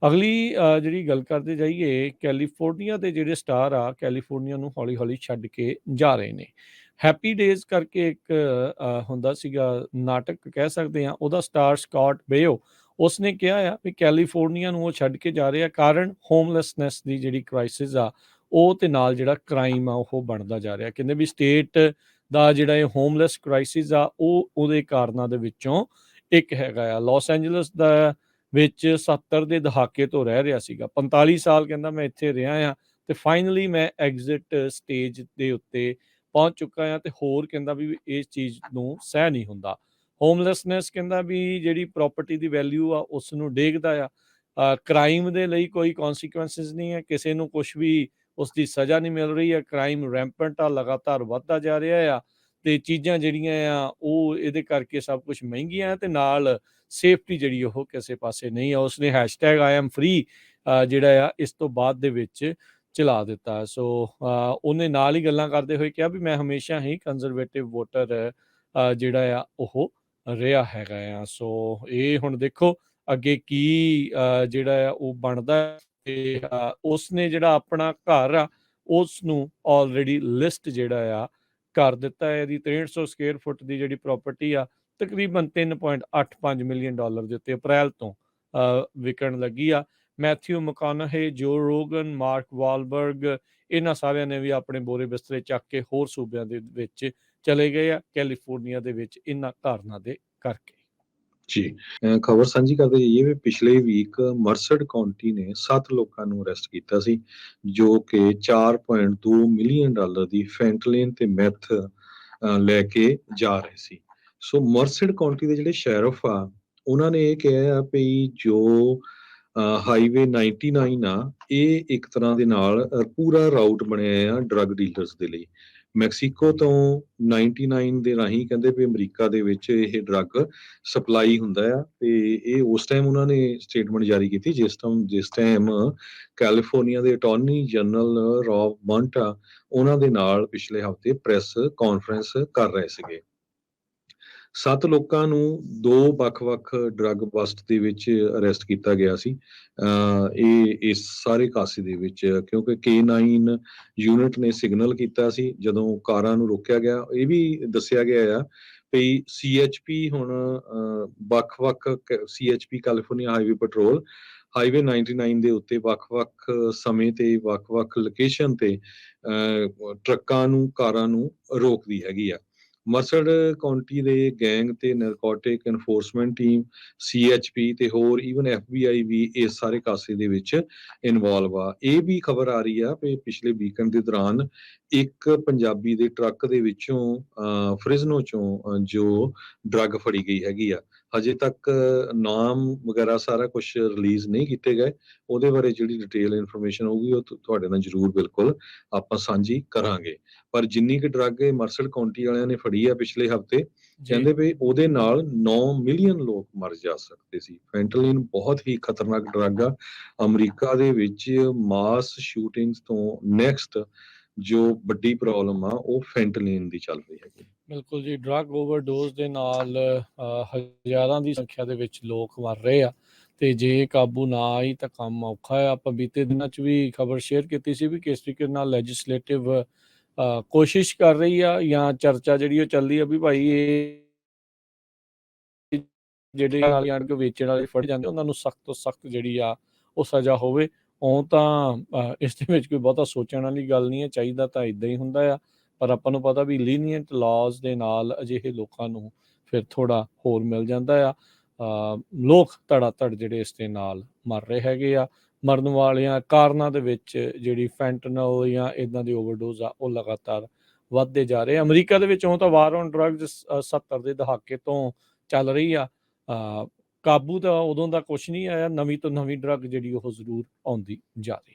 ਅਗਲੀ ਜਿਹੜੀ ਗੱਲ ਕਰਦੇ ਜਾਈਏ, ਕੈਲੀਫੋਰਨੀਆ ਦੇ ਜਿਹੜੇ ਸਟਾਰ ਆ, ਕੈਲੀਫੋਰਨੀਆ ਨੂੰ ਹੌਲੀ-ਹੌਲੀ ਛੱਡ ਕੇ ਜਾ ਰਹੇ ਨੇ। ਹੈਪੀ ਡੇਜ਼ ਕਰਕੇ ਇੱਕ ਹੁੰਦਾ ਸੀਗਾ ਨਾਟਕ ਕਹਿ ਸਕਦੇ ਹਾਂ, ਉਹਦਾ ਸਟਾਰ ਸਕਾਟ ਬੇਓ ਉਸਨੇ ਕਿਹਾ ਆ ਵੀ ਕੈਲੀਫੋਰਨੀਆ ਨੂੰ ਉਹ ਛੱਡ ਕੇ ਜਾ ਰਹੇ ਆ, ਕਾਰਨ ਹੋਮਲੈਸਨੈਸ ਦੀ ਜਿਹੜੀ ਕ੍ਰਾਈਸਿਸ ਆ ਉਹ ਤੇ ਨਾਲ ਜਿਹੜਾ ਕ੍ਰਾਈਮ ਆ ਉਹ ਬਣਦਾ ਜਾ ਰਿਹਾ। ਕਹਿੰਦੇ ਵੀ ਸਟੇਟ ਦਾ ਜਿਹੜਾ ਇਹ ਹੋਮਲੈਸ ਕ੍ਰਾਈਸਿਸ ਆ ਉਹ ਉਹਦੇ ਕਾਰਨਾਂ ਦੇ ਵਿੱਚੋਂ ਇੱਕ ਹੈਗਾ ਆ। ਲਾਸ ਐਂਜਲਸ ਦਾ ਵਿੱਚ 70 ਦੇ ਦਹਾਕੇ ਤੋਂ ਰਹਿ ਰਿਹਾ ਸੀਗਾ, 45 ਸਾਲ ਕਹਿੰਦਾ ਮੈਂ ਇੱਥੇ ਰਿਹਾ ਆ ਤੇ ਫਾਈਨਲੀ ਮੈਂ ਐਗਜ਼ਿਟ ਸਟੇਜ ਦੇ ਉੱਤੇ ਪਹੁੰਚ ਚੁੱਕਾ ਆ ਤੇ ਹੋਰ ਕਹਿੰਦਾ ਵੀ ਇਸ ਚੀਜ਼ ਨੂੰ ਸਹਿ ਨਹੀਂ ਹੁੰਦਾ। ਹੋਮਲੈਸਨੈਸ ਕਹਿੰਦਾ ਵੀ ਜਿਹੜੀ ਪ੍ਰਾਪਰਟੀ ਦੀ ਵੈਲਿਊ ਆ ਉਸ ਨੂੰ ਡੇਗਦਾ ਆ। ਕ੍ਰਾਈਮ ਦੇ ਲਈ ਕੋਈ ਕੌਨਸੀਕੁਐਂਸਿਸ ਨਹੀਂ ਹੈ, ਕਿਸੇ ਨੂੰ ਕੁਛ ਵੀ ਉਸਦੀ ਸਜ਼ਾ ਨਹੀਂ ਮਿਲ ਰਹੀ ਹੈ। ਕ੍ਰਾਈਮ ਰੈਂਪੈਂਟ ਆ, ਲਗਾਤਾਰ ਵੱਧਦਾ ਜਾ ਰਿਹਾ ਆ ਤੇ ਚੀਜ਼ਾਂ ਜਿਹੜੀਆਂ ਆ ਉਹ ਇਹਦੇ ਕਰਕੇ ਸਭ ਕੁਝ ਮਹਿੰਗੀਆਂ ਆ ਤੇ ਨਾਲ ਸੇਫਟੀ ਜਿਹੜੀ ਉਹ ਕਿਸੇ ਪਾਸੇ ਨਹੀਂ ਆ। ਉਸਨੇ ਹੈਸ਼ਟੈਗ ਆਈ ਐਮ ਫ੍ਰੀ ਜਿਹੜਾ ਆ ਇਸ ਤੋਂ ਬਾਅਦ ਦੇ ਵਿੱਚ ਚਲਾ ਦਿੱਤਾ। ਸੋ ਉਹਨੇ ਨਾਲ ਹੀ ਗੱਲਾਂ ਕਰਦੇ ਹੋਏ ਕਿਹਾ ਵੀ ਮੈਂ ਹਮੇਸ਼ਾ ਹੀ ਕੰਜ਼ਰਵੇਟਿਵ ਵੋਟਰ ਜਿਹੜਾ ਆ ਉਹ ਰਿਹਾ ਹੈਗਾ ਆ। ਸੋ ਇਹ ਹੁਣ ਦੇਖੋ ਅੱਗੇ ਕੀ ਜਿਹੜਾ ਆ ਉਹ ਬਣਦਾ ਤੇ ਉਸਨੇ ਜਿਹੜਾ ਆਪਣਾ ਘਰ ਆ ਉਸ ਨੂੰ ਆਲਰੇਡੀ ਲਿਸਟ ਜਿਹੜਾ ਆ ਕਰ ਦਿੱਤਾ ਹੈ। ਇਹਦੀ 6300 ਸਕੁਅਰ ਫੁੱਟ ਦੀ ਜਿਹੜੀ ਪ੍ਰਾਪਰਟੀ ਆ ਤਕਰੀਬਨ $3.85 ਮਿਲੀਅਨ ਦੇ ਉੱਤੇ ਅਪ੍ਰੈਲ ਤੋਂ ਵਿਕਣ ਲੱਗੀ ਆ। ਮੈਥਿਊ ਮਕਾਨਹੇ, ਜੋ ਰੋਗਨ, ਮਾਰਕ ਵਾਲਬਰਗ ਇਹਨਾਂ ਸਾਰਿਆਂ ਨੇ ਵੀ ਆਪਣੇ ਬੋਰੇ ਬਿਸਤਰੇ ਚੱਕ ਕੇ ਹੋਰ ਸੂਬਿਆਂ ਦੇ ਵਿੱਚ ਚਲੇ ਗਏ ਆ, ਕੈਲੀਫੋਰਨੀਆ ਦੇ ਵਿੱਚ ਇਹਨਾਂ ਕਾਰਨਾਂ ਦੇ ਕਰਕੇ। ਜੀ ਖਬਰ ਸਾਂਝੀ ਕਰਦੇ ਜਾਈਏ ਵੀ ਪਿਛਲੇ ਵੀਕ ਮਰਸਡ ਕਾਉਂਟੀ ਨੇ 7 ਲੋਕਾਂ ਨੂੰ ਅਰੈਸਟ ਕੀਤਾ ਸੀ ਜੋ ਕਿ $4.2 ਮਿਲੀਅਨ ਦੀ ਫੈਂਟਲਿਨ ਤੇ ਮੈਥ ਲੈ ਕੇ ਜਾ ਰਹੇ ਸੀ। ਸੋ ਮਰਸਡ ਕਾਉਂਟੀ ਦੇ ਜਿਹੜੇ ਸ਼ੈਰਫ ਆ ਉਹਨਾਂ ਨੇ ਇਹ ਕਿਹਾ ਆ ਵੀ ਜੋ ਹਾਈਵੇ 99 ਆ ਇਹ ਇੱਕ ਤਰ੍ਹਾਂ ਦੇ ਨਾਲ ਪੂਰਾ ਰਾਊਟ ਬਣਿਆ ਆ ਡਰੱਗ ਡੀਲਰਸ ਦੇ ਲਈ। ਮੈਕਸੀਕੋ ਤੋਂ 99 ਦੇ ਰਾਹੀਂ ਕਹਿੰਦੇ ਵੀ ਅਮਰੀਕਾ ਦੇ ਵਿੱਚ ਇਹ ਡਰੱਗ ਸਪਲਾਈ ਹੁੰਦਾ ਆ ਤੇ ਇਹ ਉਸ ਟਾਈਮ ਉਹਨਾਂ ਨੇ ਸਟੇਟਮੈਂਟ ਜਾਰੀ ਕੀਤੀ ਜਿਸ ਟਾਈਮ ਕੈਲੀਫੋਰਨੀਆ ਦੇ ਅਟਾਰਨੀ ਜਨਰਲ ਰੌਬ ਬੰਟ ਆ ਉਹਨਾਂ ਦੇ ਨਾਲ ਪਿਛਲੇ ਹਫ਼ਤੇ ਪ੍ਰੈਸ ਕਾਨਫਰੰਸ ਕਰ ਰਹੇ ਸੀਗੇ। 7 ਲੋਕਾਂ ਨੂੰ 2 ਵੱਖ-ਵੱਖ ਡਰੱਗ ਬਸਟ ਦੇ ਵਿੱਚ ਅਰੈਸਟ ਕੀਤਾ ਗਿਆ ਸੀ। ਇਹ ਇਸ ਸਾਰੇ ਕਾਸੇ ਦੇ ਵਿੱਚ ਕਿਉਂਕਿ K9 ਯੂਨਿਟ ਨੇ ਸਿਗਨਲ ਕੀਤਾ ਸੀ ਜਦੋਂ ਕਾਰਾਂ ਨੂੰ ਰੋਕਿਆ ਗਿਆ। ਇਹ ਵੀ ਦੱਸਿਆ ਗਿਆ ਆ ਵੀ CHP ਹੁਣ ਵੱਖ-ਵੱਖ CHP California highway petrol highway 99 ਦੇ ਉੱਤੇ ਵੱਖ-ਵੱਖ ਸਮੇਂ ਤੇ ਵੱਖ-ਵੱਖ ਲੋਕੇਸ਼ਨ ਤੇ ਟਰੱਕਾਂ ਨੂੰ, ਕਾਰਾਂ ਨੂੰ ਰੋਕਦੀ ਹੈਗੀ ਆ। ਮਰਸਡ ਕਾਉਂਟੀ ਦੇ ਗੈਂਗ ਤੇ ਨਾਰਕੋਟਿਕ ਐਨਫੋਰਸਮੈਂਟ ਟੀਮ, CHP ਤੇ ਹੋਰ ਈਵਨ FBI ਵੀ ਇਸ ਸਾਰੇ ਕਾਸੇ ਦੇ ਵਿੱਚ ਇਨਵੋਲਵ ਆ। ਇਹ ਵੀ ਖਬਰ ਆ ਰਹੀ ਆ ਵੀ ਪਿਛਲੇ ਵੀਕਐਂਡ ਦੇ ਦੌਰਾਨ ਇੱਕ ਪੰਜਾਬੀ ਦੇ ਟਰੱਕ ਦੇ ਵਿੱਚੋਂ ਫ੍ਰਿਜ਼ਨੋ ਚੋਂ ਜੋ ਡਰੱਗ ਫੜੀ ਗਈ ਹੈਗੀ ਆ। ਹਜੇ ਤੱਕ ਨਾਮ ਵਗੈਰਾ ਸਾਰਾ ਕੁਝ ਰਿਲੀਜ਼ ਨਹੀਂ ਕੀਤੇ ਗਏ। ਉਹਦੇ ਬਾਰੇ ਜਿਹੜੀ ਡਿਟੇਲ ਇਨਫੋਰਮੇਸ਼ਨ ਹੋਊਗੀ ਉਹ ਤੁਹਾਡੇ ਨਾਲ ਜ਼ਰੂਰ ਬਿਲਕੁਲ ਆਪਾਂ ਸਾਂਝੀ ਕਰਾਂਗੇ। ਪਰ ਜਿੰਨੀ ਕਿ ਡਰੱਗ ਇਹ ਮਰਸਡ ਕਾਉਂਟੀ ਵਾਲਿਆਂ ਨੇ ਫੜੀ ਆ ਪਿਛਲੇ ਹਫ਼ਤੇ, ਕਹਿੰਦੇ ਵੀ ਉਹਦੇ ਨਾਲ 9 ਮਿਲੀਅਨ ਲੋਕ ਮਰ ਜਾ ਸਕਦੇ ਸੀ। ਫੈਂਟਲਿਨ ਬਹੁਤ ਹੀ ਖਤਰਨਾਕ ਡਰੱਗ ਆ। ਅਮਰੀਕਾ ਦੇ ਵਿੱਚ ਮਾਸ ਸ਼ੂਟਿੰਗਸ ਤੋਂ ਨੈਕਸਟ ਜੋ ਵੱਡੀ ਪ੍ਰੋਬਲਮ ਆ ਉਹ ਫੈਂਟਲਿਨ ਦੀ ਚੱਲ ਰਹੀ ਹੈਗੀ। ਬਿਲਕੁਲ ਜੀ, ਡਰੱਗ ਓਵਰਡੋਜ਼ ਦੇ ਨਾਲ ਹਜ਼ਾਰਾਂ ਦੀ ਸੰਖਿਆ ਦੇ ਵਿੱਚ ਲੋਕ ਮਰ ਰਹੇ ਆ ਤੇ ਜੇ ਕਾਬੂ ਨਾ ਆਈ ਤਾਂ ਕੰਮ ਔਖਾ ਆ। ਆਪਾਂ ਬੀਤੇ ਦਿਨਾਂ 'ਚ ਵੀ ਖਬਰ ਸ਼ੇਅਰ ਕੀਤੀ ਸੀ ਵੀ ਕਿਸ ਤਰੀਕੇ ਨਾਲ ਲੈਜਿਸਲੇਟਿਵ ਕੋਸ਼ਿਸ਼ ਕਰ ਰਹੀ ਆ ਜਾਂ ਚਰਚਾ ਜਿਹੜੀ ਉਹ ਚੱਲਦੀ ਆ ਵੀ ਭਾਈ ਇਹ ਜਿਹੜੇ ਆਣ ਕੇ ਵੇਚਣ ਵਾਲੇ ਫੜੇ ਜਾਂਦੇ ਉਹਨਾਂ ਨੂੰ ਸਖਤ ਤੋਂ ਸਖਤ ਜਿਹੜੀ ਆ ਉਹ ਸਜ਼ਾ ਹੋਵੇ। ਉਹ ਤਾਂ ਇਸ ਦੇ ਵਿੱਚ ਕੋਈ ਬਹੁਤਾ ਸੋਚਣ ਵਾਲੀ ਗੱਲ ਨਹੀਂ ਹੈ, ਚਾਹੀਦਾ ਤਾਂ ਇਦਾਂ ਹੀ ਹੁੰਦਾ ਆ। ਪਰ ਆਪਾਂ ਨੂੰ ਪਤਾ ਵੀ ਲੀਨੀਅੰਟ ਲਾਜ਼ ਦੇ ਨਾਲ ਅਜਿਹੇ ਲੋਕਾਂ ਨੂੰ ਫਿਰ ਥੋੜਾ ਹੋਰ ਮਿਲ ਜਾਂਦਾ ਆ। ਲੋਕ ਧੜਾ ਧੜ ਜਿਹੜੇ ਇਸ ਦੇ ਨਾਲ ਮਰ ਰਹੇ ਹੈਗੇ ਆ। ਮਰਨ ਵਾਲਿਆਂ ਕਾਰਨਾਂ ਦੇ ਵਿੱਚ ਜਿਹੜੀ ਫੈਂਟਨਲ ਜਾਂ ਇਦਾਂ ਦੀ ਓਵਰਡੋਜ਼ ਆ ਉਹ ਲਗਾਤਾਰ ਵੱਧਦੇ ਜਾ ਰਹੇ। ਅਮਰੀਕਾ ਦੇ ਵਿੱਚ ਉਹ ਤਾਂ ਵਾਰ ਔਨ ਡਰੱਗਸ 70 ਦੇ ਦਹਾਕੇ ਤੋਂ ਚੱਲ ਰਹੀ ਆ। ਕਾਬੂ ਤਾਂ ਉਦੋਂ ਦਾ ਕੁਛ ਨਹੀਂ ਆਇਆ, ਨਵੀਂ ਤੋਂ ਨਵੀਂ ਡਰੱਗ ਜਿਹੜੀ ਉਹ ਜ਼ਰੂਰ ਆਉਂਦੀ ਜਾ ਰਹੀ।